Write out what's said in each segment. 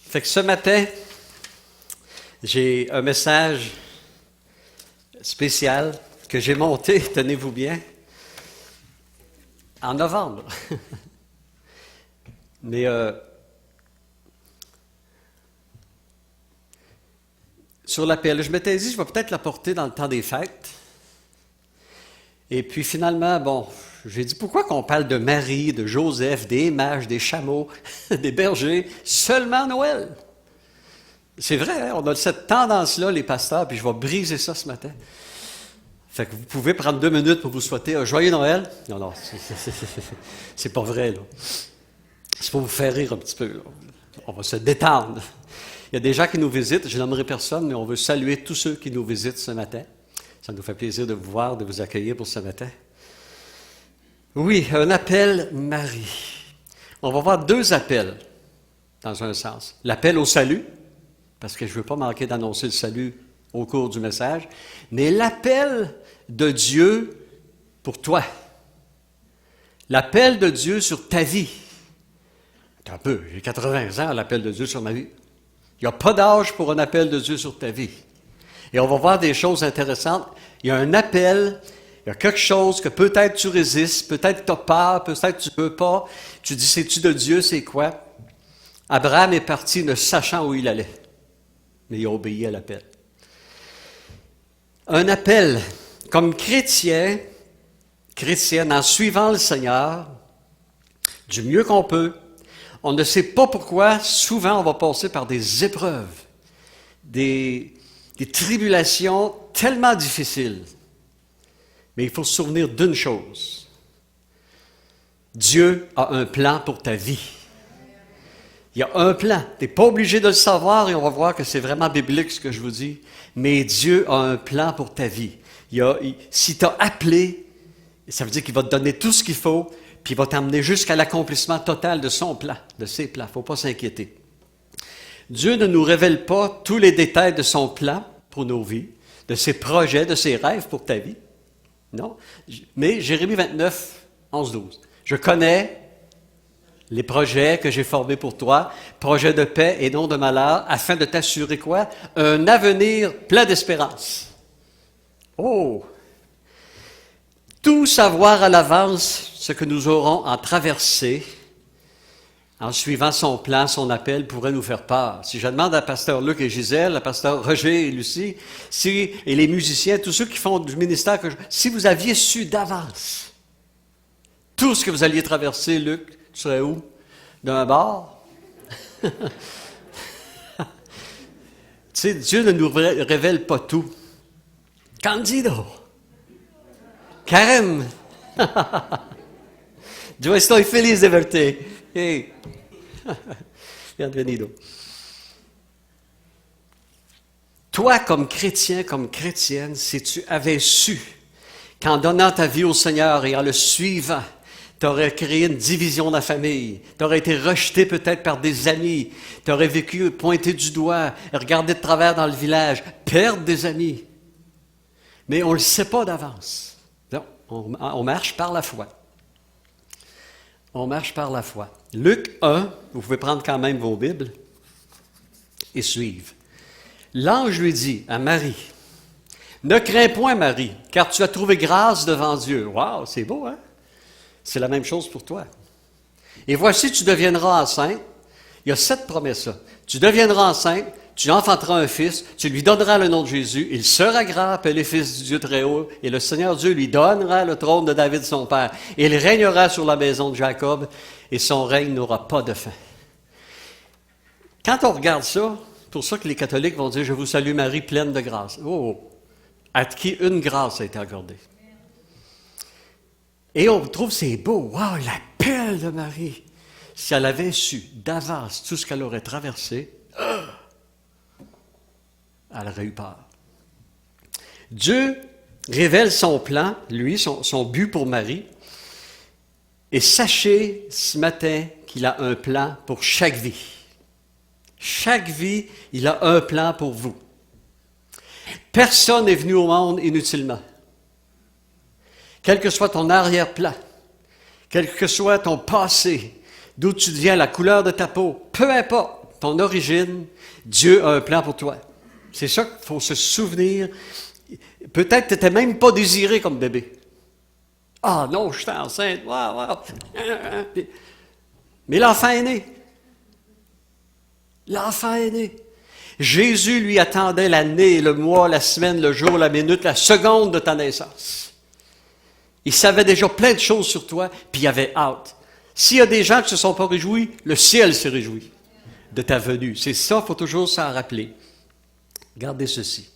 Fait que ce matin, j'ai un message spécial que j'ai monté, tenez-vous bien, en novembre. Mais sur l'appel, je m'étais dit, je vais peut-être l'apporter dans le temps des fêtes. Et puis finalement, bon, j'ai dit, pourquoi qu'on parle de Marie, de Joseph, des mages, des chameaux, des bergers, seulement Noël? C'est vrai, hein? On a cette tendance-là, les pasteurs, puis je vais briser ça ce matin. Fait que vous pouvez prendre 2 minutes pour vous souhaiter un joyeux Noël. Non, c'est pas vrai, là. C'est pour vous faire rire un petit peu, là. On va se détendre. Il y a des gens qui nous visitent, je nommerai personne, mais on veut saluer tous ceux qui nous visitent ce matin. Ça nous fait plaisir de vous voir, de vous accueillir pour ce matin. Oui, un appel Marie. On va voir 2 appels, dans un sens. L'appel au salut, parce que je ne veux pas manquer d'annoncer le salut au cours du message, mais l'appel de Dieu pour toi. L'appel de Dieu sur ta vie. Attends un peu, j'ai 80 ans, l'appel de Dieu sur ma vie. Il n'y a pas d'âge pour un appel de Dieu sur ta vie. Et on va voir des choses intéressantes. Il y a un appel, il y a quelque chose que peut-être tu résistes, peut-être tu as peur, peut-être tu ne peux pas. Tu dis, c'est-tu de Dieu, c'est quoi? Abraham est parti ne sachant où il allait, mais il a obéi à l'appel. Un appel, comme chrétienne, en suivant le Seigneur, du mieux qu'on peut. On ne sait pas pourquoi, souvent on va passer par des épreuves, des tribulations tellement difficiles. Mais il faut se souvenir d'une chose. Dieu a un plan pour ta vie. Il y a un plan. Tu n'es pas obligé de le savoir et on va voir que c'est vraiment biblique ce que je vous dis. Mais Dieu a un plan pour ta vie. Si tu as appelé, ça veut dire qu'il va te donner tout ce qu'il faut, puis il va t'emmener jusqu'à l'accomplissement total de son plan, de ses plans. Il ne faut pas s'inquiéter. Dieu ne nous révèle pas tous les détails de son plan pour nos vies, de ses projets, de ses rêves pour ta vie. Non. Mais Jérémie 29, 11, 12. Je connais les projets que j'ai formés pour toi, projets de paix et non de malheur, afin de t'assurer quoi? Un avenir plein d'espérance. Oh! Tout savoir à l'avance ce que nous aurons en traversée, en suivant son plan, son appel, pourrait nous faire peur. Si je demande à pasteur Luc et Gisèle, à pasteur Roger et Lucie, et les musiciens, tous ceux qui font du ministère, si vous aviez su d'avance tout ce que vous alliez traverser, Luc, tu serais où? D'un bord? Tu sais, Dieu ne nous révèle pas tout. Candido! Karen! Yo estoy feliz de verte. Hey. Bienvenido. Toi, comme chrétien, comme chrétienne, si tu avais su qu'en donnant ta vie au Seigneur et en le suivant, tu aurais créé une division dans la famille, tu aurais été rejeté peut-être par des amis, tu aurais vécu pointé du doigt, regardé de travers dans le village, perdre des amis. Mais on ne le sait pas d'avance. Non, on marche par la foi. On marche par la foi. Luc 1, vous pouvez prendre quand même vos Bibles et suivre. L'ange lui dit à Marie, « Ne crains point, Marie, car tu as trouvé grâce devant Dieu. » Wow, c'est beau, hein? C'est la même chose pour toi. « Et voici, tu deviendras enceinte. » Il y a 7 promesses. Tu deviendras enceinte, tu enfanteras un fils, tu lui donneras le nom de Jésus, il sera grand, appelé fils du Dieu très haut, et le Seigneur Dieu lui donnera le trône de David son père. Et il régnera sur la maison de Jacob, et son règne n'aura pas de fin. Quand on regarde ça, c'est pour ça que les catholiques vont dire « Je vous salue Marie, pleine de grâce ». Oh, à qui une grâce a été accordée. Et on trouve c'est beau, wow, l'appel de Marie. Si elle avait su d'avance tout ce qu'elle aurait traversé, elle aurait eu peur. Dieu révèle son plan, lui, son but pour Marie. Et sachez ce matin qu'il a un plan pour chaque vie. Chaque vie, il a un plan pour vous. Personne n'est venu au monde inutilement. Quel que soit ton arrière-plan, quel que soit ton passé, d'où tu viens, la couleur de ta peau, peu importe. ton origine, Dieu a un plan pour toi. C'est ça qu'il faut se souvenir. Peut-être que tu n'étais même pas désiré comme bébé. Ah non, je suis enceinte. Wow. Mais l'enfant est né. L'enfant est né. Jésus lui attendait l'année, le mois, la semaine, le jour, la minute, la seconde de ta naissance. Il savait déjà plein de choses sur toi, puis il avait hâte. S'il y a des gens qui ne se sont pas réjouis, le ciel se réjouit de ta venue. C'est ça, il faut toujours s'en rappeler. Regardez ceci.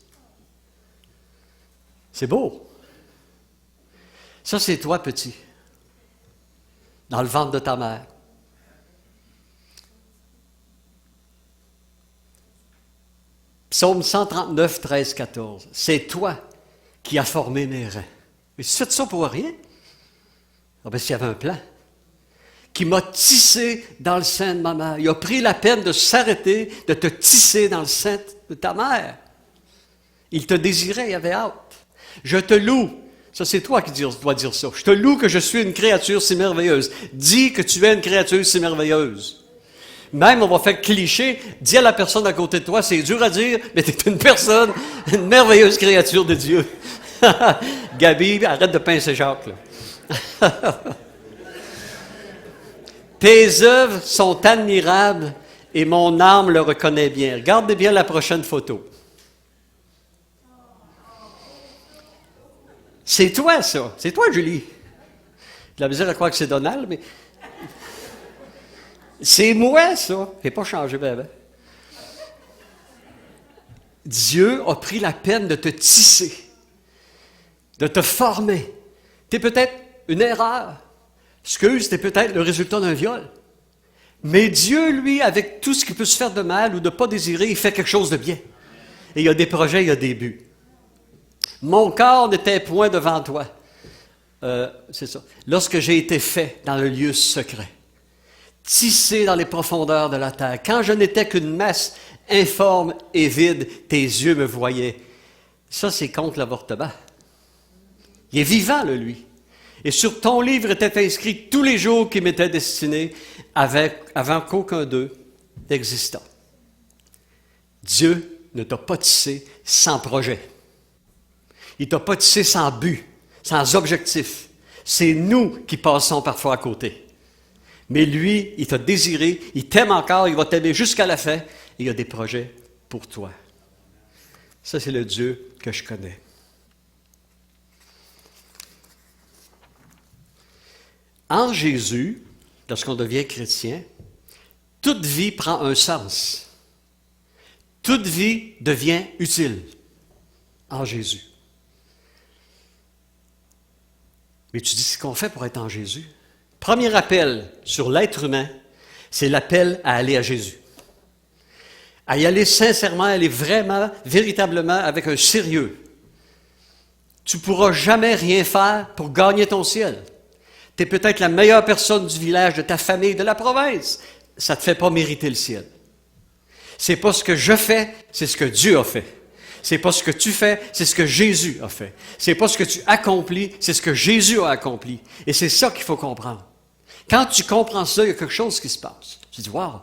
C'est beau. Ça, c'est toi, petit, dans le ventre de ta mère. Psaume 139, 13, 14. C'est toi qui as formé mes reins. Mais tu fais ça pour rien? Ah ben, s'il y avait un plan. Qui m'a tissé dans le sein de ma mère. Il a pris la peine de s'arrêter, de te tisser dans le sein de ta mère. Il te désirait, il avait hâte. Je te loue. Ça, c'est toi qui dois dire ça. Je te loue que je suis une créature si merveilleuse. Dis que tu es une créature si merveilleuse. Même, on va faire cliché, dis à la personne à côté de toi, c'est dur à dire, mais tu es une personne, une merveilleuse créature de Dieu. Gabi, arrête de pincer Jacques, là. Tes œuvres sont admirables et mon âme le reconnaît bien. Regardez bien la prochaine photo. C'est toi, ça. C'est toi, Julie. J'ai la misère à croire que c'est Donald, mais... C'est moi, ça. Je n'ai pas changé, bébé. Dieu a pris la peine de te tisser, de te former. Tu es peut-être une erreur. Excuse, tu es peut-être le résultat d'un viol. Mais Dieu, lui, avec tout ce qui peut se faire de mal ou de ne pas désirer, il fait quelque chose de bien. Et il y a des projets, il y a des buts. Mon corps n'était point devant toi. C'est ça. Lorsque j'ai été fait dans le lieu secret. Tissé dans les profondeurs de la terre. Quand je n'étais qu'une masse informe et vide, tes yeux me voyaient. Ça, c'est contre l'avortement. Il est vivant, là, lui. Et sur ton livre étaient inscrits tous les jours qui m'étaient destinés avant qu'aucun d'eux n'existât. Dieu ne t'a pas tissé sans projet. Il ne t'a pas tissé sans but, sans objectif. C'est nous qui passons parfois à côté. Mais lui, il t'a désiré, il t'aime encore, il va t'aimer jusqu'à la fin, et il a des projets pour toi. Ça, c'est le Dieu que je connais. En Jésus, lorsqu'on devient chrétien, toute vie prend un sens. Toute vie devient utile en Jésus. Mais tu dis, c'est qu'on fait pour être en Jésus? Premier appel sur l'être humain, c'est l'appel à aller à Jésus. À y aller sincèrement, aller vraiment, véritablement, avec un sérieux. Tu ne pourras jamais rien faire pour gagner ton ciel. Tu es peut-être la meilleure personne du village, de ta famille, de la province. Ça ne te fait pas mériter le ciel. C'est pas ce que je fais, c'est ce que Dieu a fait. C'est pas ce que tu fais, c'est ce que Jésus a fait. C'est pas ce que tu accomplis, c'est ce que Jésus a accompli. Et c'est ça qu'il faut comprendre. Quand tu comprends ça, il y a quelque chose qui se passe. Tu dis, wow!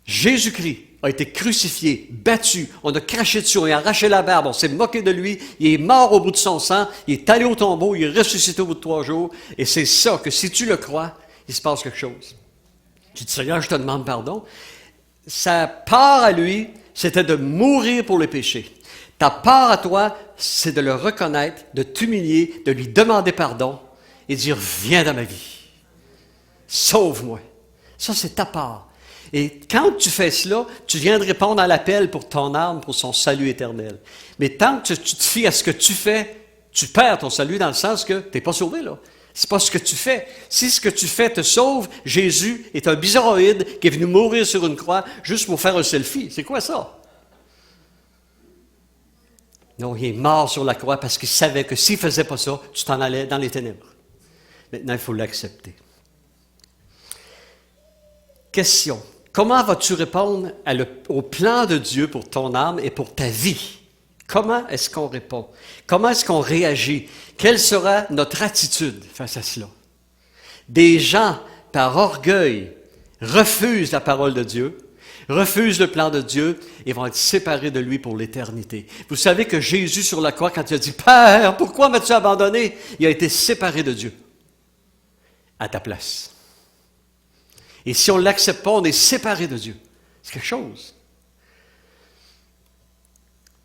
Jésus-Christ a été crucifié, battu, on a craché dessus, on a arraché la barbe, on s'est moqué de lui, il est mort au bout de son sang, il est allé au tombeau, il est ressuscité au bout de 3 jours, et c'est ça que si tu le crois, il se passe quelque chose. Tu dis, Seigneur, je te demande pardon. Sa part à lui, c'était de mourir pour le péché. Ta part à toi, c'est de le reconnaître, de t'humilier, de lui demander pardon, et dire, viens dans ma vie. Sauve-moi. Ça, c'est ta part. Et quand tu fais cela, tu viens de répondre à l'appel pour ton âme, pour son salut éternel. Mais tant que tu te fies à ce que tu fais, tu perds ton salut dans le sens que tu n'es pas sauvé, là. C'est pas ce que tu fais. Si ce que tu fais te sauve, Jésus est un bizarroïde qui est venu mourir sur une croix juste pour faire un selfie. C'est quoi ça? Non, il est mort sur la croix parce qu'il savait que s'il ne faisait pas ça, tu t'en allais dans les ténèbres. Maintenant, il faut l'accepter. Question. Comment vas-tu répondre au plan de Dieu pour ton âme et pour ta vie? Comment est-ce qu'on répond? Comment est-ce qu'on réagit? Quelle sera notre attitude face à cela? Des gens, par orgueil, refusent la parole de Dieu, refusent le plan de Dieu et vont être séparés de lui pour l'éternité. Vous savez que Jésus sur la croix, quand il a dit « Père, pourquoi m'as-tu abandonné? » il a été séparé de Dieu à ta place. Et si on ne l'accepte pas, on est séparé de Dieu. C'est quelque chose.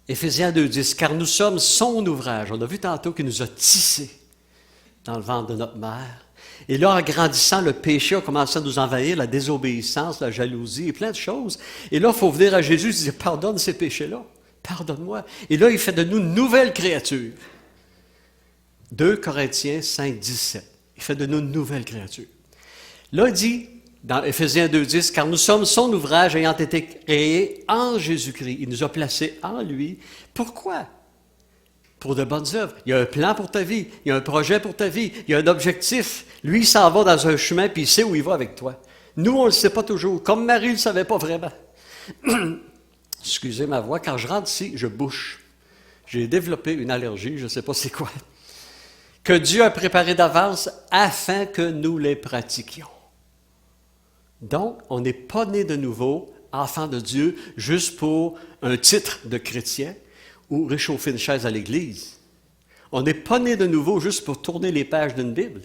Éphésiens 2,10, car nous sommes son ouvrage. On a vu tantôt qu'il nous a tissés dans le ventre de notre mère. Et là, en grandissant, le péché a commencé à nous envahir, la désobéissance, la jalousie et plein de choses. Et là, il faut venir à Jésus et dire, pardonne ces péchés-là. Pardonne-moi. Et là, il fait de nous une nouvelle créature. 2 Corinthiens 5, 17. Il fait de nous une nouvelle créature. Là, il dit, dans Éphésiens 2,10, car nous sommes son ouvrage ayant été créés en Jésus-Christ. Il nous a placés en lui. Pourquoi? Pour de bonnes œuvres. Il y a un plan pour ta vie. Il y a un projet pour ta vie. Il y a un objectif. Lui, il s'en va dans un chemin, puis il sait où il va avec toi. Nous, on ne le sait pas toujours. Comme Marie ne le savait pas vraiment. Excusez ma voix. Quand je rentre ici, je bouche. J'ai développé une allergie, je ne sais pas c'est quoi. Que Dieu a préparé d'avance afin que nous les pratiquions. Donc, on n'est pas né de nouveau, enfant de Dieu, juste pour un titre de chrétien ou réchauffer une chaise à l'église. On n'est pas né de nouveau juste pour tourner les pages d'une Bible.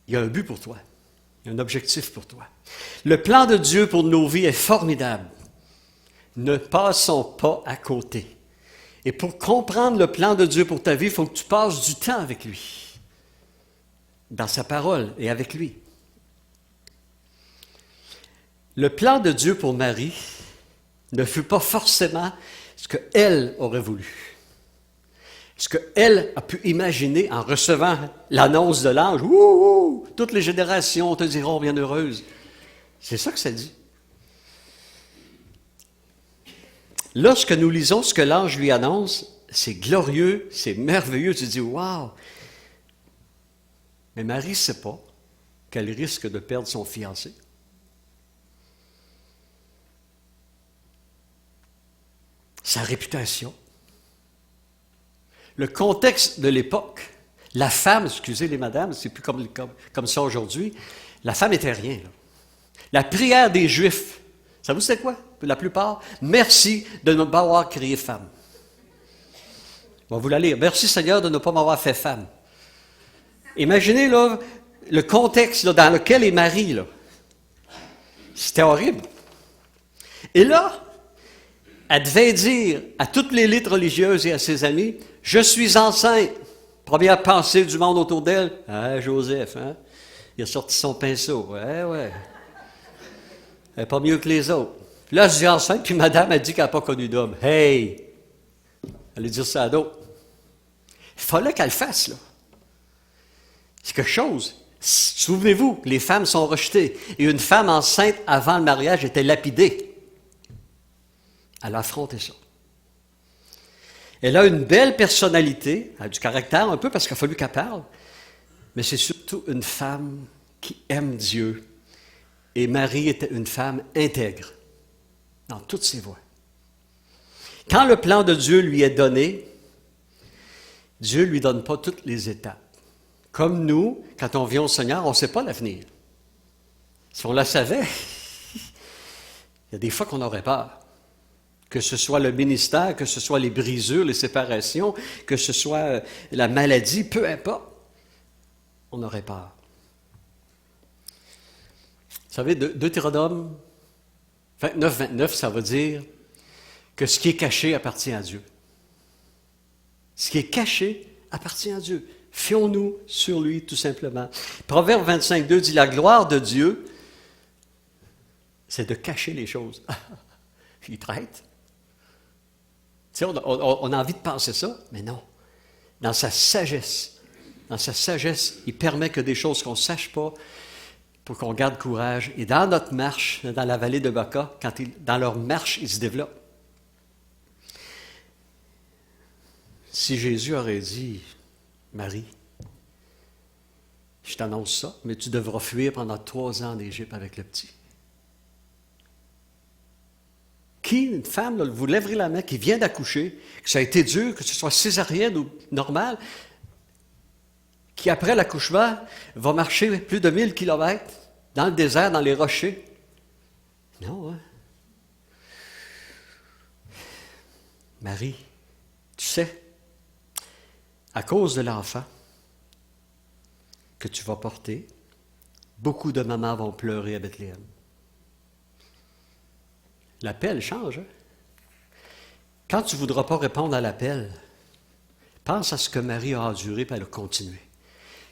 Il y a un but pour toi. Il y a un objectif pour toi. Le plan de Dieu pour nos vies est formidable. Ne passons pas à côté. Et pour comprendre le plan de Dieu pour ta vie, il faut que tu passes du temps avec lui, dans sa parole et avec lui. Le plan de Dieu pour Marie ne fut pas forcément ce qu'elle aurait voulu. Ce qu'elle a pu imaginer en recevant l'annonce de l'ange. « Ouh, toutes les générations te diront bienheureuse. » C'est ça que ça dit. Lorsque nous lisons ce que l'ange lui annonce, c'est glorieux, c'est merveilleux. Tu dis « Wow! » Mais Marie ne sait pas qu'elle risque de perdre son fiancé. Sa réputation. Le contexte de l'époque, la femme, excusez les madames, c'est plus comme ça aujourd'hui, la femme n'était rien. Là. La prière des Juifs, savez-vous c'est quoi? La plupart, merci de ne pas avoir créé femme. On va vous la lire. Merci Seigneur de ne pas m'avoir fait femme. Imaginez là, le contexte là, dans lequel est Marie. Là. C'était horrible. Et là, elle devait dire à toute l'élite religieuse et à ses amis, « Je suis enceinte. » Première pensée du monde autour d'elle, « Ah, Joseph, hein? Il a sorti son pinceau. Ouais, ouais. Elle n'est pas mieux que les autres. » Puis là, je suis enceinte, puis madame a dit qu'elle n'a pas connu d'homme. « Hey! » Elle allait dire ça à d'autres. Il fallait qu'elle le fasse, là. C'est quelque chose. Souvenez-vous, les femmes sont rejetées. Et une femme enceinte avant le mariage était lapidée. Elle a affronté ça. Elle a une belle personnalité, elle a du caractère un peu parce qu'il a fallu qu'elle parle, mais c'est surtout une femme qui aime Dieu. Et Marie était une femme intègre dans toutes ses voies. Quand le plan de Dieu lui est donné, Dieu ne lui donne pas toutes les étapes. Comme nous, quand on vient au Seigneur, on ne sait pas l'avenir. Si on la savait, il y a des fois qu'on aurait peur. Que ce soit le ministère, que ce soit les brisures, les séparations, que ce soit la maladie, peu importe, on aurait peur. Vous savez, Deutéronome 29, 29, ça veut dire que ce qui est caché appartient à Dieu. Ce qui est caché appartient à Dieu. Fions-nous sur lui, tout simplement. Proverbe 25, 2 dit, « La gloire de Dieu, c'est de cacher les choses. » Il traite. Tu sais, on a envie de penser ça, mais non. Dans sa sagesse, il permet que des choses qu'on ne sache pas, pour qu'on garde courage. Et dans notre marche, dans la vallée de Baca, dans leur marche, ils se développent. Si Jésus aurait dit, Marie, je t'annonce ça, mais tu devras fuir pendant 3 ans en Égypte avec le petit. Qui, une femme, là, vous lèverez la main, qui vient d'accoucher, que ça a été dur, que ce soit césarienne ou normal, qui après l'accouchement va marcher plus de 1000 kilomètres Dans le désert, dans les rochers? Non, hein? Marie, tu sais, à cause de l'enfant que tu vas porter, beaucoup de mamans vont pleurer à Bethléem. L'appel change, hein? Quand tu ne voudras pas répondre à l'appel, pense à ce que Marie a enduré, puis elle a continué.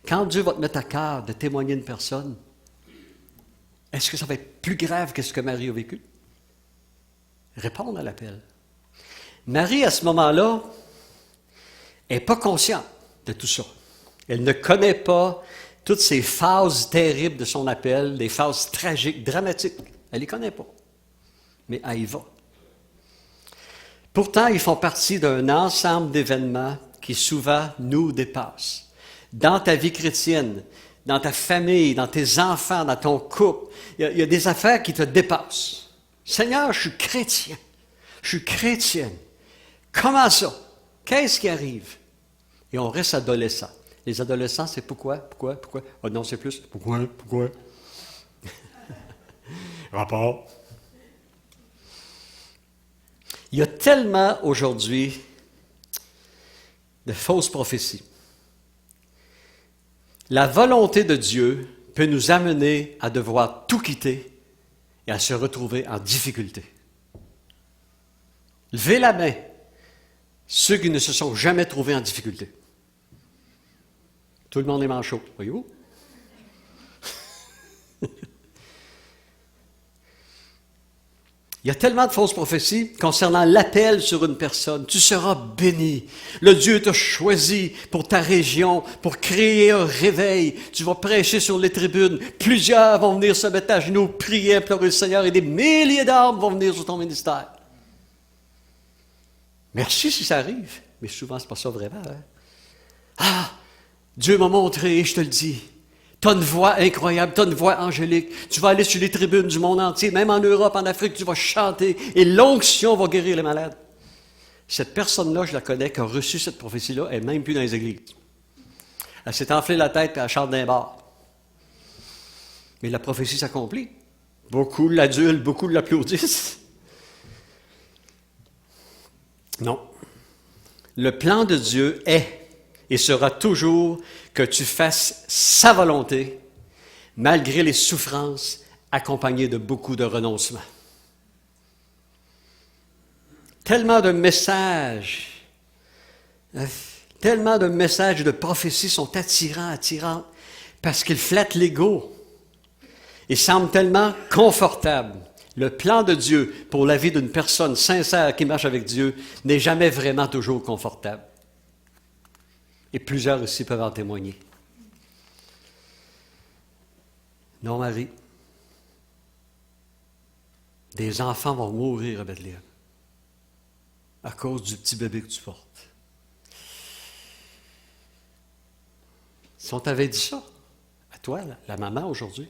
Quand Dieu va te mettre à cœur de témoigner une personne, est-ce que ça va être plus grave que ce que Marie a vécu? Répondre à l'appel. Marie, à ce moment-là, n'est pas consciente de tout ça. Elle ne connaît pas toutes ces phases terribles de son appel, des phases tragiques, dramatiques. Elle ne les connaît pas. Mais elle y va. Pourtant, ils font partie d'un ensemble d'événements qui souvent nous dépassent. Dans ta vie chrétienne, dans ta famille, dans tes enfants, dans ton couple, il y a des affaires qui te dépassent. Seigneur, je suis chrétien. Je suis chrétienne. Comment ça? Qu'est-ce qui arrive? Et on reste adolescent. Les adolescents, c'est pourquoi? Oh non, c'est plus pourquoi? Rapport. Il y a tellement aujourd'hui de fausses prophéties. La volonté de Dieu peut nous amener à devoir tout quitter et à se retrouver en difficulté. Levez la main, ceux qui ne se sont jamais trouvés en difficulté. Tout le monde est manchot, voyez-vous? Il y a tellement de fausses prophéties concernant l'appel sur une personne. Tu seras béni. Le Dieu t'a choisi pour ta région, pour créer un réveil. Tu vas prêcher sur les tribunes. Plusieurs vont venir se mettre à genoux, prier, implorer le Seigneur, et des milliers d'âmes vont venir sur ton ministère. Merci si ça arrive, mais souvent, ce n'est pas ça vraiment. Hein? Ah, Dieu m'a montré, je te le dis. Tu as une voix incroyable, tu as une voix angélique. Tu vas aller sur les tribunes du monde entier, même en Europe, en Afrique, tu vas chanter et l'onction va guérir les malades. Cette personne-là, je la connais, qui a reçu cette prophétie-là, elle n'est même plus dans les églises. Elle s'est enflée la tête et elle chante d'un bar. Mais la prophétie s'accomplit. Beaucoup l'adulent, beaucoup l'applaudissent. Non. Le plan de Dieu est et sera toujours que tu fasses sa volonté, malgré les souffrances, accompagnées de beaucoup de renoncements. Tellement de messages et de prophéties sont attirants, parce qu'ils flattent l'ego. Ils semblent tellement confortables. Le plan de Dieu pour la vie d'une personne sincère qui marche avec Dieu n'est jamais vraiment toujours confortable. Et plusieurs ici peuvent en témoigner. Non, Marie, des enfants vont mourir à Bethléem à cause du petit bébé que tu portes. Si on t'avait dit ça, à toi, la maman aujourd'hui,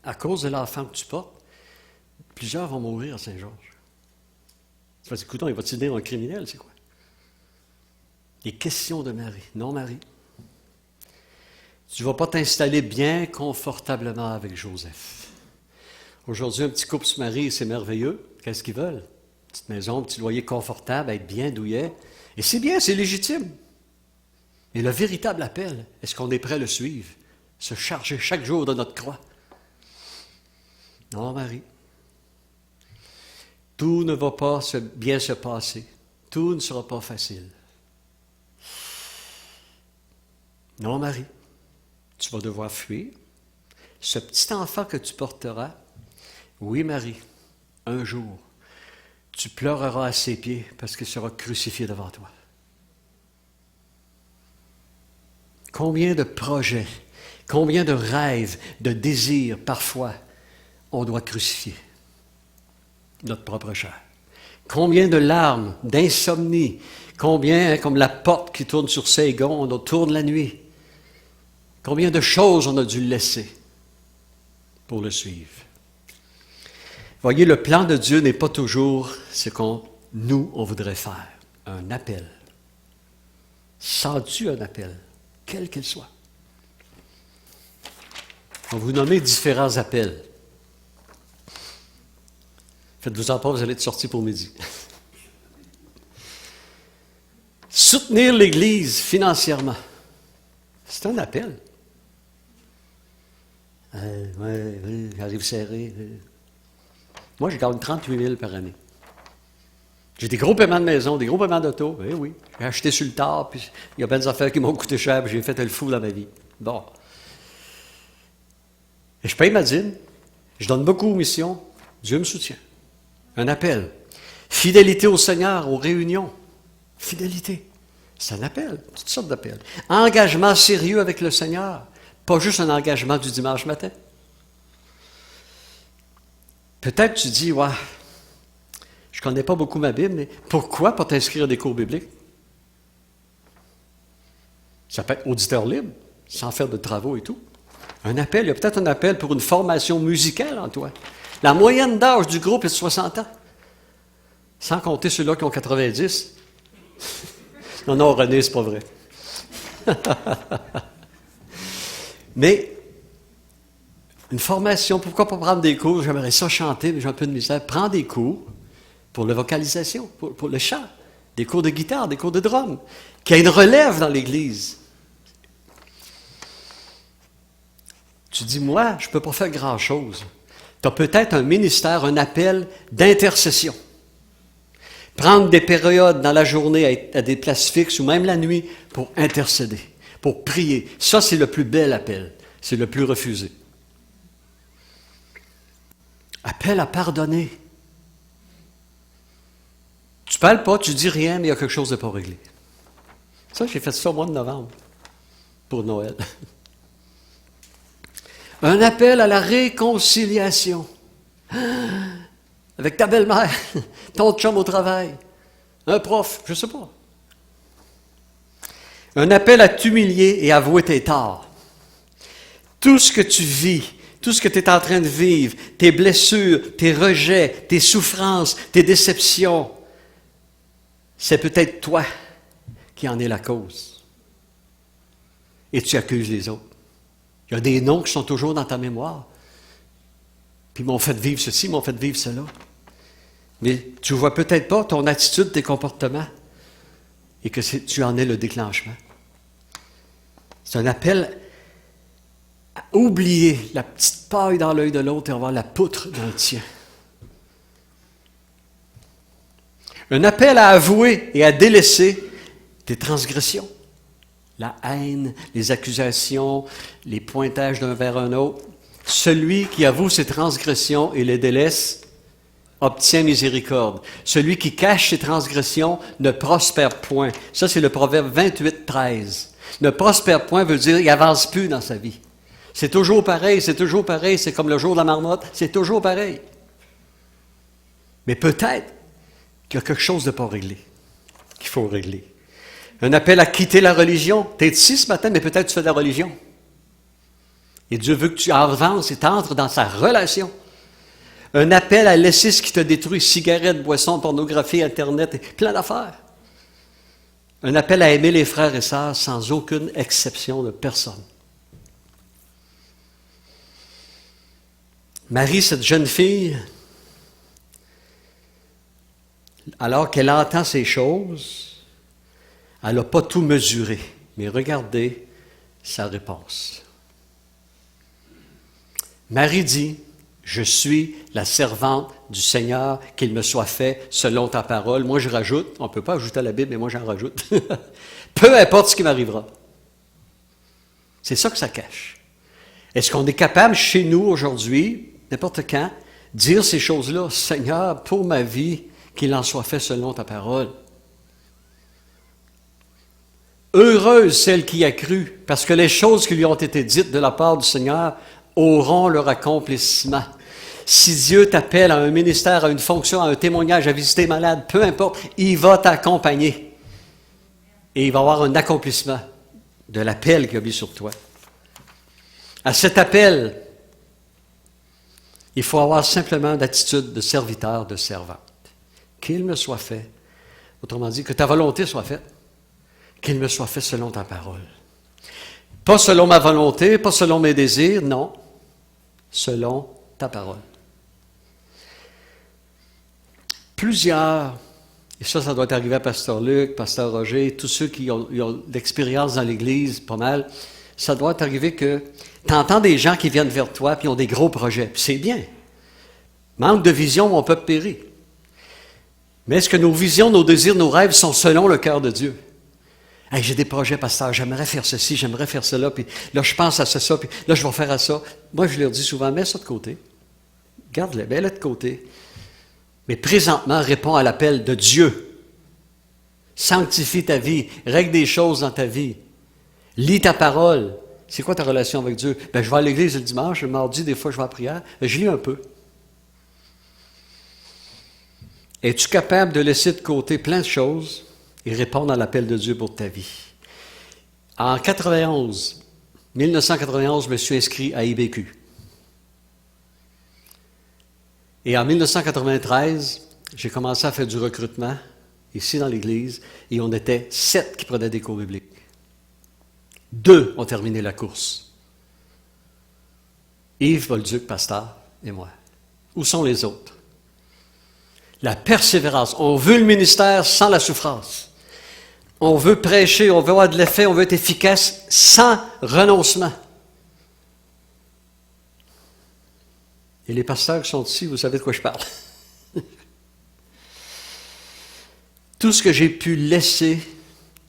à cause de l'enfant que tu portes, plusieurs vont mourir à Saint-Georges. Tu vas dire, écoute, il va-t-il dire un criminel, c'est quoi? Les questions de Marie. Non, Marie. Tu ne vas pas t'installer bien confortablement avec Joseph. Aujourd'hui, un petit couple se marie et c'est merveilleux. Qu'est-ce qu'ils veulent? Petite maison, petit loyer confortable, être bien douillet. Et c'est bien, c'est légitime. Mais le véritable appel, est-ce qu'on est prêt à le suivre? Se charger chaque jour de notre croix? Non, Marie. Tout ne va pas bien se passer. Tout ne sera pas facile. Non, Marie, tu vas devoir fuir. Ce petit enfant que tu porteras, oui, Marie, un jour, tu pleureras à ses pieds parce qu'il sera crucifié devant toi. Combien de projets, combien de rêves, de désirs, parfois, on doit crucifier notre propre chair. Combien de larmes, d'insomnie, combien, comme la porte qui tourne sur ses gonds, on tourne la nuit. Combien de choses on a dû laisser pour le suivre. Voyez, le plan de Dieu n'est pas toujours ce qu'on voudrait faire. Un appel. Sens-tu un appel, quel qu'il soit? On va vous nommer différents appels. Faites-vous-en pas, vous allez être sortis pour midi. Soutenir l'Église financièrement. C'est un appel. J'arrive serré. Moi, je gagne 38 000 par année. J'ai des gros paiements de maison, des gros paiements d'auto. Eh oui, j'ai acheté sur le tard, puis il y a plein d'affaires qui m'ont coûté cher, puis j'ai fait le fou dans ma vie. Bon. Et je paye ma dîme. Je donne beaucoup aux missions. Dieu me soutient. Un appel. Fidélité au Seigneur, aux réunions. Fidélité. C'est un appel, toutes sortes d'appels. Engagement sérieux avec le Seigneur. Pas juste un engagement du dimanche matin. Peut-être tu dis, ouais, je ne connais pas beaucoup ma Bible, mais pourquoi pas t'inscrire à des cours bibliques? Ça peut être auditeur libre, sans faire de travaux et tout. Un appel, il y a peut-être un appel pour une formation musicale en toi. La moyenne d'âge du groupe est de 60 ans. Sans compter ceux-là qui ont 90. Non, René, c'est pas vrai. Mais, une formation, pourquoi pas prendre des cours? J'aimerais ça chanter, mais j'ai un peu de misère. Prends des cours pour la vocalisation, pour le chant, des cours de guitare, des cours de drum, qu'il y ait une relève dans l'Église. Tu dis, moi, je ne peux pas faire grand-chose. Tu as peut-être un ministère, un appel d'intercession. Prendre des périodes dans la journée à des places fixes ou même la nuit pour intercéder, pour prier. Ça, c'est le plus bel appel. C'est le plus refusé. Appel à pardonner. Tu ne parles pas, tu ne dis rien, mais il y a quelque chose de pas réglé. Ça, j'ai fait ça au mois de novembre, pour Noël. Un appel à la réconciliation. Avec ta belle-mère, ton chum au travail, un prof, je ne sais pas. Un appel à t'humilier et avouer tes torts. Tout ce que tu vis, tout ce que tu es en train de vivre, tes blessures, tes rejets, tes souffrances, tes déceptions, c'est peut-être toi qui en es la cause. Et tu accuses les autres. Il y a des noms qui sont toujours dans ta mémoire. Puis ils m'ont fait vivre ceci, ils m'ont fait vivre cela. Mais tu ne vois peut-être pas ton attitude, tes comportements, et que tu en es le déclenchement. C'est un appel à oublier la petite paille dans l'œil de l'autre et avoir la poutre dans le tien. Un appel à avouer et à délaisser tes transgressions. La haine, les accusations, les pointages d'un vers un autre. Celui qui avoue ses transgressions et les délaisse obtient miséricorde. Celui qui cache ses transgressions ne prospère point. Ça, c'est le proverbe 28, 13. Ne prospère point veut dire qu'il n'avance plus dans sa vie. C'est toujours pareil, c'est comme le jour de la marmotte, c'est toujours pareil. Mais peut-être qu'il y a quelque chose de pas réglé, qu'il faut régler. Un appel à quitter la religion. Tu es ici ce matin, mais peut-être tu fais de la religion. Et Dieu veut que tu avances et t'entres dans sa relation. Un appel à laisser ce qui te détruit, cigarettes, boissons, pornographie, Internet, et plein d'affaires. Un appel à aimer les frères et sœurs sans aucune exception de personne. Marie, cette jeune fille, alors qu'elle entend ces choses, elle n'a pas tout mesuré. Mais regardez sa réponse. Marie dit, « Je suis la servante du Seigneur, qu'il me soit fait selon ta parole. » Moi, je rajoute, on ne peut pas ajouter à la Bible, mais moi, j'en rajoute. Peu importe ce qui m'arrivera. C'est ça que ça cache. Est-ce qu'on est capable, chez nous, aujourd'hui, n'importe quand, dire ces choses-là, « Seigneur, pour ma vie, qu'il en soit fait selon ta parole. » Heureuse celle qui a cru, parce que les choses qui lui ont été dites de la part du Seigneur auront leur accomplissement. Si Dieu t'appelle à un ministère, à une fonction, à un témoignage, à visiter malade, peu importe, il va t'accompagner. Et il va y avoir un accomplissement de l'appel qu'il a mis sur toi. À cet appel, il faut avoir simplement l'attitude de serviteur, de servante. Qu'il me soit fait, autrement dit, que ta volonté soit faite, qu'il me soit fait selon ta parole. Pas selon ma volonté, pas selon mes désirs, non. selon ta parole. Plusieurs, et ça doit arriver à Pasteur Luc, Pasteur Roger, tous ceux qui ont de l'expérience dans l'Église, pas mal, ça doit arriver que tu entends des gens qui viennent vers toi et ont des gros projets. Puis c'est bien. Manque de vision, on peut périr. Mais est-ce que nos visions, nos désirs, nos rêves sont selon le cœur de Dieu? Hey, j'ai des projets, pasteur, j'aimerais faire ceci, j'aimerais faire cela, puis là, je pense à ça, puis là, je vais faire à ça. Moi, je leur dis souvent, mets ça de côté. Garde-le, mets-le de côté. Mais présentement, réponds à l'appel de Dieu. Sanctifie ta vie, règle des choses dans ta vie. Lis ta parole. C'est quoi ta relation avec Dieu? Ben, je vais à l'église le dimanche, le mardi, des fois, je vais à la prière. Je lis un peu. Es-tu capable de laisser de côté plein de choses et répondre à l'appel de Dieu pour ta vie? En 1991, je me suis inscrit à IBQ. Et en 1993, j'ai commencé à faire du recrutement ici dans l'Église et on était 7 qui prenaient des cours bibliques. 2 ont terminé la course. Yves Bolduc, pasteur, et moi. Où sont les autres? La persévérance. On veut le ministère sans la souffrance. On veut prêcher, on veut avoir de l'effet, on veut être efficace sans renoncement. Et les pasteurs qui sont ici, vous savez de quoi je parle. Tout ce que j'ai pu laisser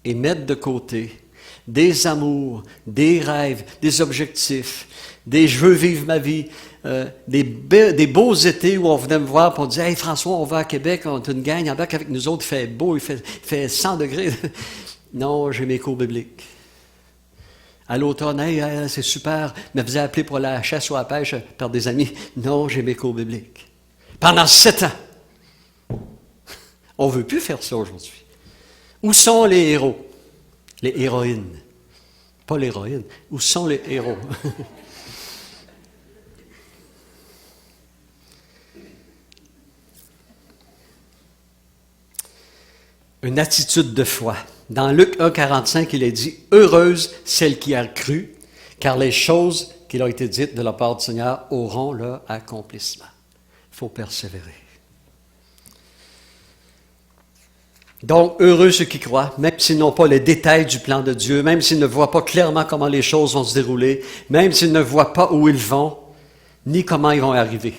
et mettre de côté, des amours, des rêves, des objectifs, des « je veux vivre ma vie », des beaux étés où on venait me voir et on disait « Hey François, on va à Québec, on est une gang, embarque avec nous autres, il fait beau, il fait 100 degrés. » Non, j'ai mes cours bibliques. À l'automne, hey, c'est super, me faisait appeler pour la chasse ou la pêche par des amis. Non, j'ai mes cours bibliques. Pendant 7 ans. On ne veut plus faire ça aujourd'hui. Où sont les héros? Les héroïnes. Pas l'héroïne. Où sont les héros? Une attitude de foi. Dans Luc 1,45, il est dit « Heureuse celle qui a cru, car les choses qui leur ont été dites de la part du Seigneur auront leur accomplissement. » Il faut persévérer. Donc, heureux ceux qui croient, même s'ils n'ont pas les détails du plan de Dieu, même s'ils ne voient pas clairement comment les choses vont se dérouler, même s'ils ne voient pas où ils vont, ni comment ils vont arriver.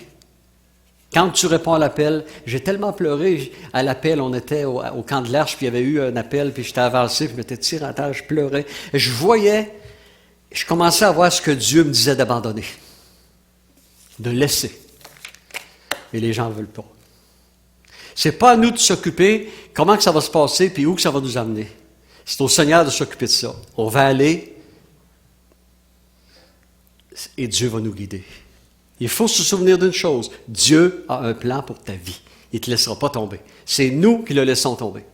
Quand tu réponds à l'appel, j'ai tellement pleuré à l'appel, on était au camp de l'Arche, puis il y avait eu un appel, puis j'étais avancé, puis je m'étais tiré à terre, je pleurais. Et je commençais à voir ce que Dieu me disait d'abandonner, de laisser. Et les gens ne veulent pas. C'est pas à nous de s'occuper comment que ça va se passer, puis où que ça va nous amener. C'est au Seigneur de s'occuper de ça. On va aller, et Dieu va nous guider. Il faut se souvenir d'une chose, Dieu a un plan pour ta vie. Il ne te laissera pas tomber. C'est nous qui le laissons tomber.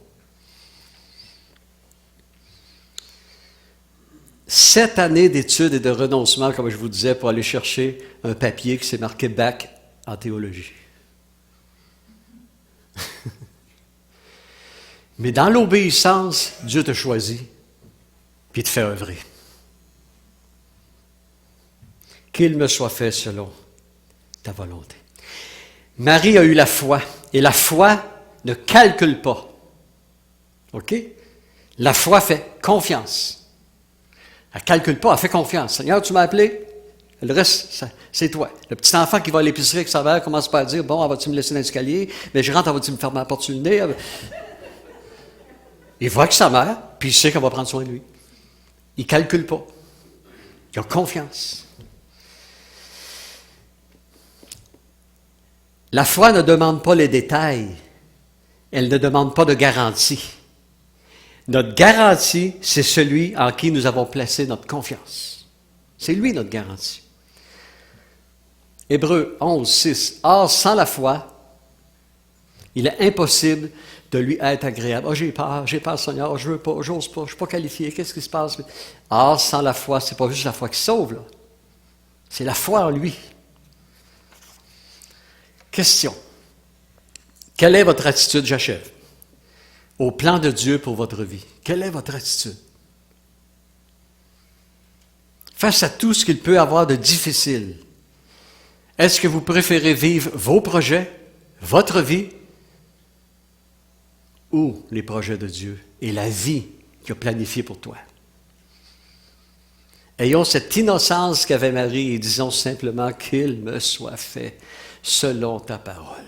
7 années d'études et de renoncement, comme je vous disais, pour aller chercher un papier qui s'est marqué bac en théologie. Mais dans l'obéissance, Dieu te choisit, puis te fait œuvrer. Qu'il me soit fait selon ta volonté. Marie a eu la foi, et la foi ne calcule pas. OK? La foi fait confiance. Elle ne calcule pas, elle fait confiance. Seigneur, tu m'as appelé, le reste, c'est toi. Le petit enfant qui va à l'épicerie avec sa mère commence pas à dire, bon, vas-tu me laisser dans l'escalier? Mais je rentre, vas-tu me fermer la porte sur le nez? Il voit que sa mère, puis il sait qu'elle va prendre soin de lui. Il ne calcule pas. Il a confiance. La foi ne demande pas les détails. Elle ne demande pas de garantie. Notre garantie, c'est celui en qui nous avons placé notre confiance. C'est lui notre garantie. Hébreux 11, 6. Or, sans la foi, il est impossible de lui être agréable. « Oh, j'ai peur, Seigneur, je veux pas, j'ose pas, je ne suis pas qualifié, qu'est-ce qui se passe? » Or, sans la foi, ce n'est pas juste la foi qui sauve, là. C'est la foi en lui. Question. Quelle est votre attitude, j'achève, au plan de Dieu pour votre vie? Quelle est votre attitude? Face à tout ce qu'il peut avoir de difficile, Est-ce que vous préférez vivre vos projets, votre vie, ou les projets de Dieu et la vie qu'il a planifiée pour toi? Ayons cette innocence qu'avait Marie et disons simplement qu'il me soit fait selon ta parole.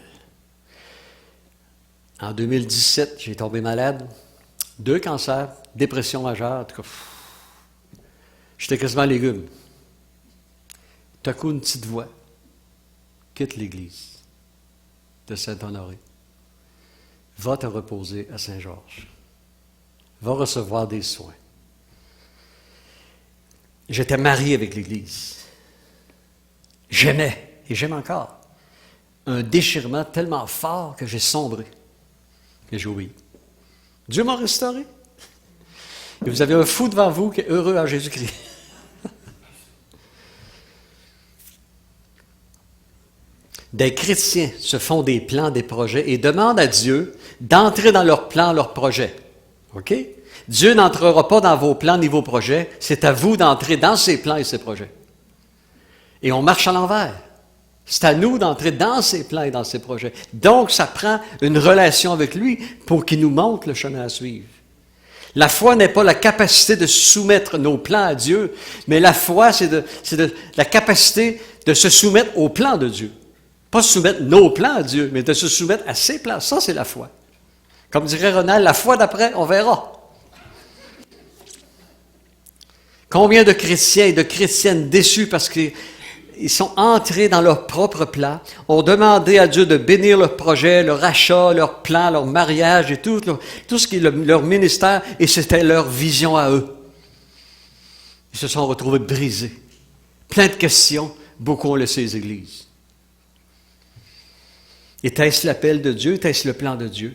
En 2017, j'ai tombé malade, 2 cancers, dépression majeure, en tout cas, j'étais quasiment légume. Tout à coup, une petite voix, quitte l'église de Saint-Honoré. Va te reposer à Saint-Georges. Va recevoir des soins. J'étais marié avec l'Église. J'aimais, et j'aime encore, un déchirement tellement fort que j'ai sombré. Et j'ai oublié. Dieu m'a restauré. Et vous avez un fou devant vous qui est heureux en Jésus-Christ. Des chrétiens se font des plans, des projets et demandent à Dieu d'entrer dans leurs plans, leurs projets. OK? Dieu n'entrera pas dans vos plans ni vos projets. C'est à vous d'entrer dans ses plans et ses projets. Et on marche à l'envers. C'est à nous d'entrer dans ses plans et dans ses projets. Donc, ça prend une relation avec lui pour qu'il nous montre le chemin à suivre. La foi n'est pas la capacité de soumettre nos plans à Dieu, mais la foi, c'est la capacité de se soumettre au plan de Dieu. Pas soumettre nos plans à Dieu, mais de se soumettre à ses plans. Ça, c'est la foi. Comme dirait Ronald, la foi d'après, on verra. Combien de chrétiens et de chrétiennes déçus parce qu'ils sont entrés dans leur propre plan, ont demandé à Dieu de bénir leur projet, leur achat, leur plan, leur mariage et tout ce qui est leur ministère, et c'était leur vision à eux. Ils se sont retrouvés brisés. Plein de questions, beaucoup ont laissé les églises. Était-ce l'appel de Dieu? Était-ce le plan de Dieu?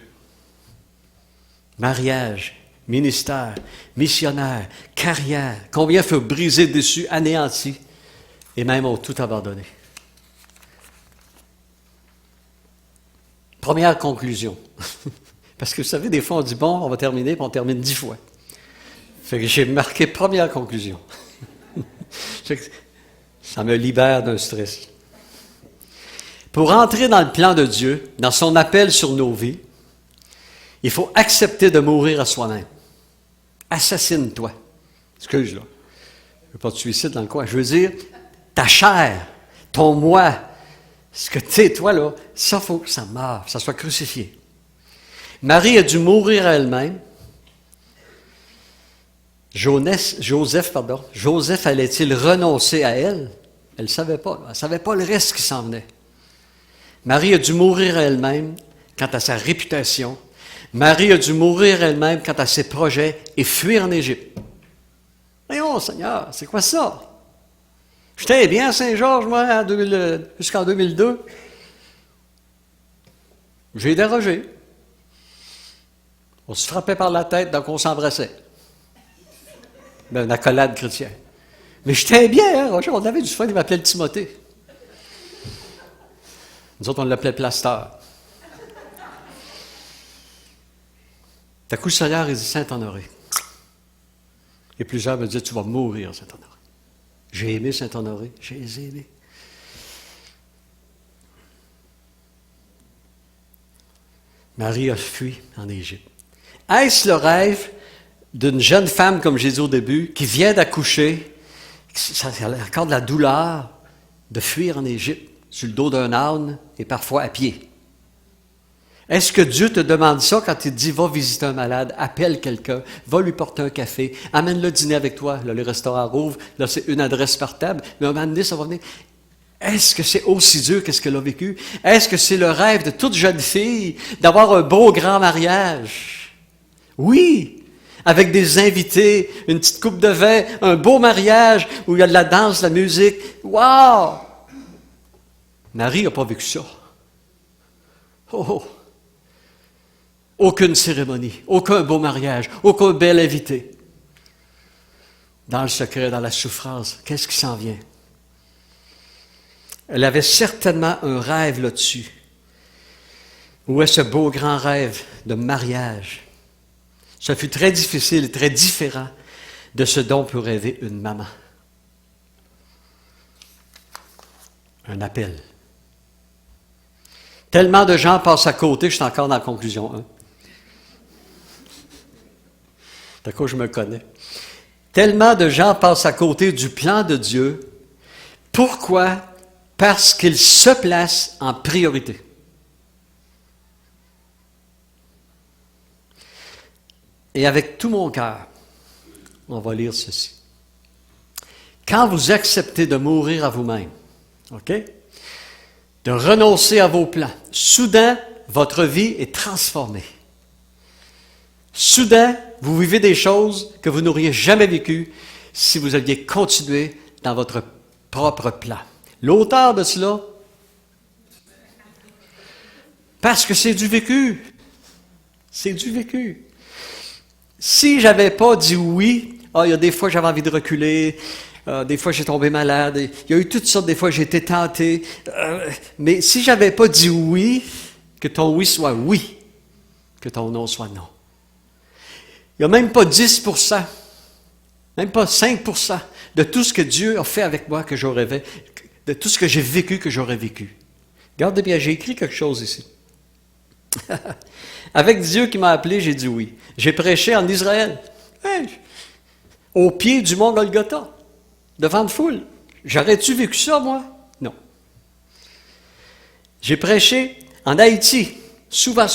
Mariage, ministère, missionnaire, carrière. Combien furent brisés, déçus, anéantis et même ont tout abandonné? Première conclusion. Parce que vous savez, des fois on dit bon, on va terminer, puis on termine 10 fois. Fait que j'ai marqué première conclusion. Ça me libère d'un stress. Pour entrer dans le plan de Dieu, dans son appel sur nos vies, il faut accepter de mourir à soi-même. Assassine-toi. Excuse, là. Je ne veux pas de suicide dans le coin. Je veux dire, ta chair, ton moi, ce que tu sais, toi, là, ça, il faut que ça meure, que ça soit crucifié. Marie a dû mourir à elle-même. Joseph, allait-il renoncer à elle? Elle ne savait pas. Elle ne savait pas le reste qui s'en venait. Marie a dû mourir à elle-même quant à sa réputation. Marie a dû mourir elle-même quant à ses projets et fuir en Égypte. Voyons, Seigneur, c'est quoi ça? J'étais bien à Saint-Georges, moi, jusqu'en 2002. J'ai dérogé. On se frappait par la tête, donc on s'embrassait. Une accolade chrétienne. Mais j'étais bien, hein, Roger, on avait du fun, il m'appelait le Timothée. Nous autres, on l'appelait Plasteur. Tout à coup, le Seigneur, il dit Saint-Honoré. Et plusieurs me disaient, tu vas mourir, Saint-Honoré. J'ai aimé Saint-Honoré, j'ai aimé. Marie a fui en Égypte. Est-ce le rêve d'une jeune femme, comme j'ai dit au début, qui vient d'accoucher, ça a encore de la douleur, de fuir en Égypte, sur le dos d'un âne et parfois à pied? Est-ce que Dieu te demande ça quand il te dit « Va visiter un malade, appelle quelqu'un, va lui porter un café, amène-le dîner avec toi ». Là, le restaurant rouvre, là, c'est une adresse par table, mais à un moment donné, ça va venir. Est-ce que c'est aussi dur que ce qu'elle a vécu? Est-ce que c'est le rêve de toute jeune fille d'avoir un beau grand mariage? Oui! Avec des invités, une petite coupe de vin, un beau mariage où il y a de la danse, de la musique. Wow! Marie n'a pas vécu ça. Oh! Aucune cérémonie, aucun beau mariage, aucun bel invité. Dans le secret, dans la souffrance, qu'est-ce qui s'en vient? Elle avait certainement un rêve là-dessus. Où est ce beau grand rêve de mariage? Ça fut très difficile et très différent de ce dont peut rêver une maman. Un appel. Tellement de gens passent à côté, je suis encore dans la conclusion 1. D'accord, je me connais. Tellement de gens passent à côté du plan de Dieu. Pourquoi? Parce qu'ils se placent en priorité. Et avec tout mon cœur, on va lire ceci. Quand vous acceptez de mourir à vous-même, OK? De renoncer à vos plans, soudain, votre vie est transformée. Soudain, vous vivez des choses que vous n'auriez jamais vécues si vous aviez continué dans votre propre plan. L'auteur de cela, parce que c'est du vécu. C'est du vécu. Si j'avais pas dit oui, il y a des fois j'avais envie de reculer, des fois j'ai tombé malade, il y a eu toutes sortes, des fois j'ai été tenté, mais si j'avais pas dit oui, que ton oui soit oui, que ton non soit non. Il n'y a même pas 10%, même pas 5% de tout ce que Dieu a fait avec moi que j'aurais fait, de tout ce que j'ai vécu que j'aurais vécu. Regardez bien, j'ai écrit quelque chose ici. Avec Dieu qui m'a appelé, j'ai dit oui. J'ai prêché en Israël, au pied du mont Golgotha, devant une foule. J'aurais-tu vécu ça, moi? Non. J'ai prêché en Haïti, souvent.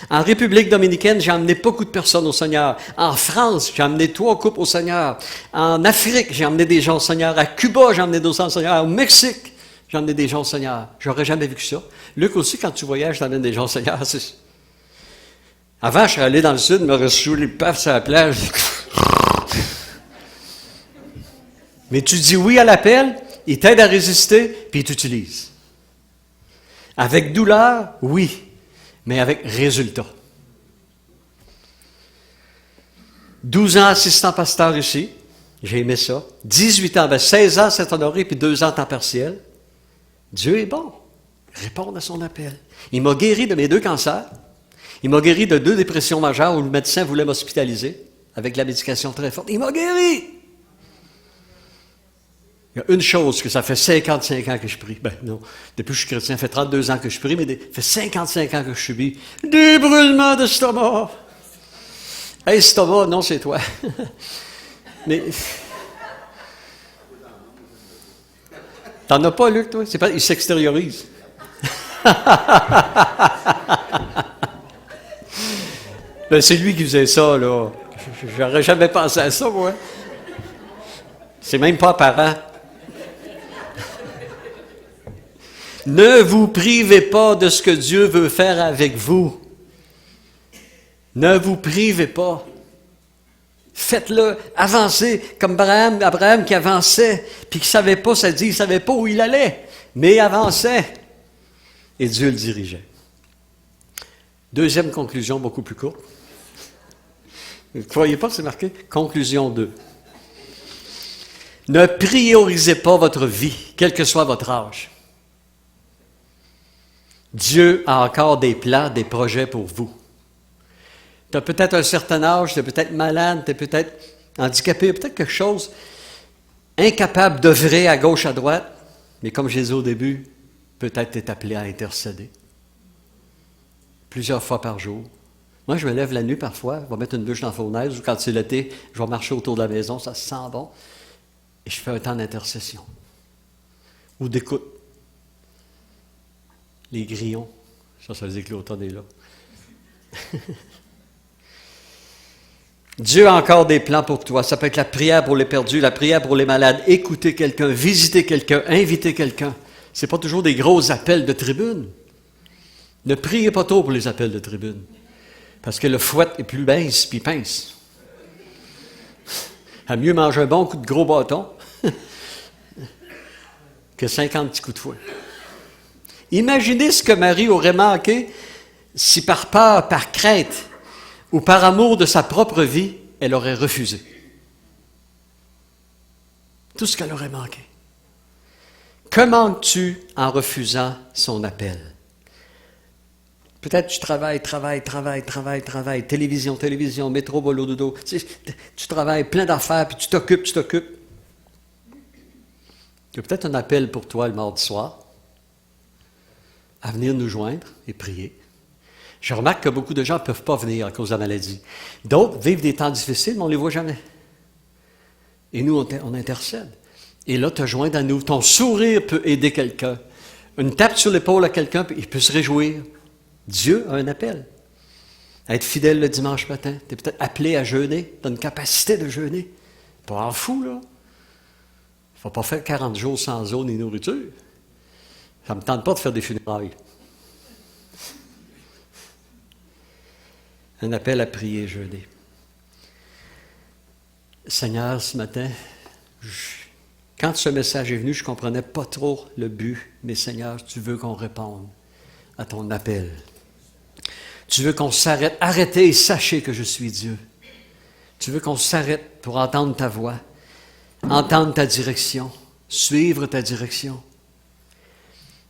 En République dominicaine, j'ai emmené beaucoup de personnes au Seigneur. En France, j'ai emmené 3 couples au Seigneur. En Afrique, j'ai emmené des gens au Seigneur. À Cuba, j'ai emmené des gens au Seigneur. Au Mexique, j'ai emmené des gens au Seigneur. J'aurais jamais vécu ça. Luc aussi, quand tu voyages, tu emmènes des gens au Seigneur. Avant, je serais allé dans le sud, me ressoulé les paf sur la plage. Mais tu dis oui à l'appel, il t'aide à résister, puis il t'utilise. Avec douleur, oui, mais avec résultat. 12 ans assistant pasteur ici, j'ai aimé ça. 18 ans, 16 ans Saint-Honoré, puis 2 ans temps partiel. Dieu est bon, répondre à son appel. Il m'a guéri de mes 2 cancers. Il m'a guéri de 2 dépressions majeures où le médecin voulait m'hospitaliser avec de la médication très forte. Il m'a guéri! Il y a une chose que ça fait 55 ans que je prie. Ben non, depuis que je suis chrétien, ça fait 32 ans que je prie, mais ça fait 55 ans que je subis des brûlements d'estomac. Hey, estomac, non, c'est toi. Mais t'en as pas, Luc, toi? C'est pas, il s'extériorise. Ben, c'est lui qui faisait ça, là. J'aurais jamais pensé à ça, moi. C'est même pas apparent. Ne vous privez pas de ce que Dieu veut faire avec vous. Ne vous privez pas. Faites-le, avancez, comme Abraham qui avançait, puis qui ne savait pas, ça dit, il ne savait pas où il allait, mais il avançait. Et Dieu le dirigeait. Deuxième conclusion, beaucoup plus courte. Vous ne croyez pas que c'est marqué? Conclusion 2. Ne priorisez pas votre vie, quel que soit votre âge. Dieu a encore des plans, des projets pour vous. Tu as peut-être un certain âge, tu es peut-être malade, tu es peut-être handicapé, peut-être quelque chose, incapable d'œuvrer à gauche, à droite, mais comme je disais au début, peut-être tu es appelé à intercéder. Plusieurs fois par jour. Moi, je me lève la nuit parfois, je vais mettre une bûche dans la fournaise, ou quand c'est l'été, je vais marcher autour de la maison, ça se sent bon, et je fais un temps d'intercession. Ou d'écoute. Les grillons, ça veut dire que l'automne est là. Dieu a encore des plans pour toi. Ça peut être la prière pour les perdus, la prière pour les malades, écouter quelqu'un, visiter quelqu'un, inviter quelqu'un. Ce n'est pas toujours des gros appels de tribune. Ne priez pas trop pour les appels de tribune. Parce que le fouet est plus mince puis pince. À mieux manger un bon coup de gros bâton que 50 petits coups de fouet. Imaginez ce que Marie aurait manqué si par peur, par crainte ou par amour de sa propre vie, elle aurait refusé. Tout ce qu'elle aurait manqué. Que manques-tu en refusant son appel? Peut-être tu travailles, télévision, métro, boulot, dodo. Tu travailles plein d'affaires, puis tu t'occupes. Il y a peut-être un appel pour toi le mardi soir. à venir nous joindre et prier. Je remarque que beaucoup de gens ne peuvent pas venir à cause de la maladie. D'autres vivent des temps difficiles, mais on ne les voit jamais. Et nous, on intercède. Et là, te joindre à nous. Ton sourire peut aider quelqu'un. Une tape sur l'épaule à quelqu'un, il peut se réjouir. Dieu a un appel. À être fidèle le dimanche matin. Tu es peut-être appelé à jeûner. Tu as une capacité de jeûner. Pas en fou, là. Il ne faut pas faire 40 jours sans eau ni nourriture. Ça ne me tente pas de faire des funérailles. Un appel à prier, jeûner. Seigneur, ce matin, quand ce message est venu, je ne comprenais pas trop le but, mais Seigneur, tu veux qu'on réponde à ton appel. Tu veux qu'on s'arrête. Arrêtez et sachez que je suis Dieu. Tu veux qu'on s'arrête pour entendre ta voix, entendre ta direction, suivre ta direction.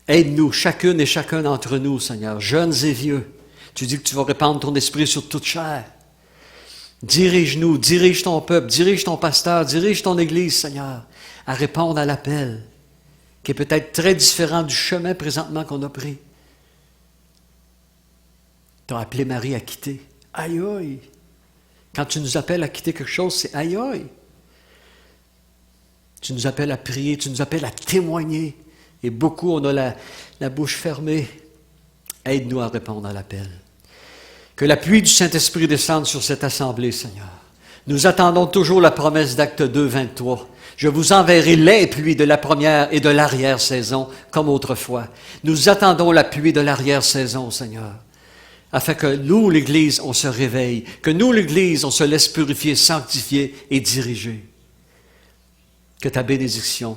Aide-nous, chacune et chacun d'entre nous, Seigneur, jeunes et vieux. Tu dis que tu vas répandre ton esprit sur toute chair. Dirige-nous, dirige ton peuple, dirige ton pasteur, dirige ton Église, Seigneur, à répondre à l'appel, qui est peut-être très différent du chemin présentement qu'on a pris. Tu as appelé Marie à quitter. Aïe aïe! Quand tu nous appelles à quitter quelque chose, c'est aïe aïe! Tu nous appelles à prier, tu nous appelles à témoigner. Et beaucoup, on a la bouche fermée. Aide-nous à répondre à l'appel. Que la pluie du Saint-Esprit descende sur cette assemblée, Seigneur. Nous attendons toujours la promesse d'Acte 2, 23. Je vous enverrai les pluies de la première et de l'arrière-saison, comme autrefois. Nous attendons la pluie de l'arrière-saison, Seigneur, afin que nous, l'Église, on se réveille, que nous, l'Église, on se laisse purifier, sanctifier et diriger. Que ta bénédiction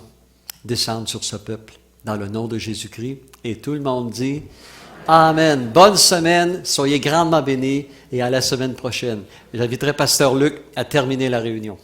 descende sur ce peuple, dans le nom de Jésus-Christ. Et tout le monde dit... Amen. Bonne semaine. Soyez grandement bénis et à la semaine prochaine. J'inviterai Pasteur Luc à terminer la réunion.